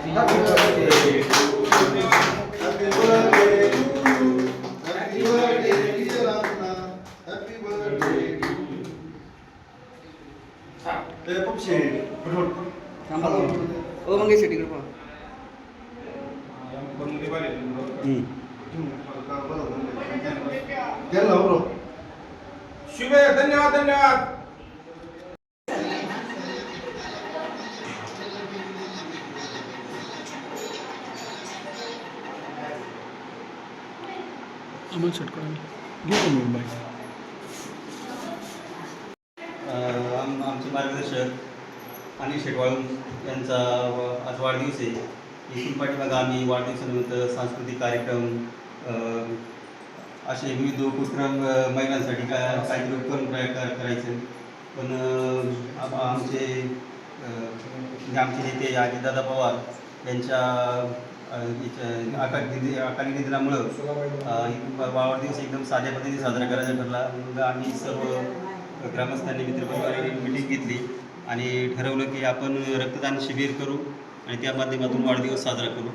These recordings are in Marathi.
Happy birthday to you. Happy birthday to you. Happy birthday dear Anna. Happy birthday to you. ते पक्षी थांबा ओ मंगेश तिकडे पहा. शुभे धन्यवाद धन्यवाद. अमोल शेटकर घेतो मुंबई. आमचे मार्गदर्शक अनिल शेटवाळू यांचा आज वाढदिवस आहे. इथून पाठीमागं आम्ही वाढदिवसानिमित्त सांस्कृतिक कार्यक्रम असे विविध उपक्रम महिलांसाठी काहीतरी उपक्रम करायचे. पण आमचे नेते अजितदादा पवार यांच्या अकाली निधनामुळं वाढदिवस एकदम साध्या पद्धतीने साजरा करायचा ठरला. मग आम्ही सर्व ग्रामस्थांनी मित्रपरिवारांनी मिटिंग घेतली आणि ठरवलं की आपण रक्तदान शिबिर करू आणि त्या माध्यमातून वाढदिवस साजरा करू.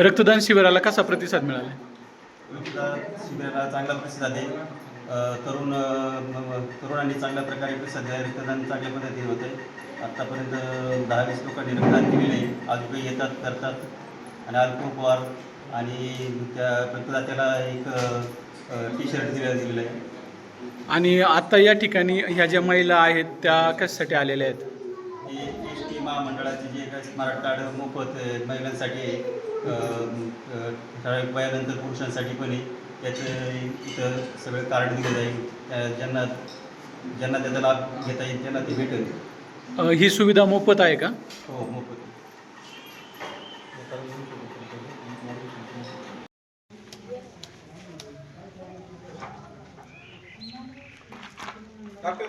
रक्तदान शिबिराला कसा प्रतिसाद मिळाला? रक्तदान शिबिराला चांगला प्रतिसाद आहे. तरुणांनी चांगल्या प्रकारे प्रतिसाद आहे. रक्तदान चांगल्या पद्धतीने होतं आहे. आत्तापर्यंत 10-20 लोकांनी रक्तदान केलेलं आहे. अजून काही येतात करतात. आणि अल्पो पवार आणि त्या रक्तदात्याला एक टी-शर्ट दिलेलं आहे. आणि आता या ठिकाणी ह्या ज्या महिला आहेत त्या कशासाठी आलेल्या आहेत? हे एस.टी. महामंडळाचे जे काही स्मार्ट कार्ड मोफत महिलांसाठी ठराविक वयानंतर पुरुषांसाठी पण आहे. त्याचं इथं सगळं कार्ड दिलं जाईल. ज्यांना त्याचा लाभ घेता येईल त्यांना ते भेटेल. ही सुविधा मोफत आहे का? हो, मोफत. डॉक्टर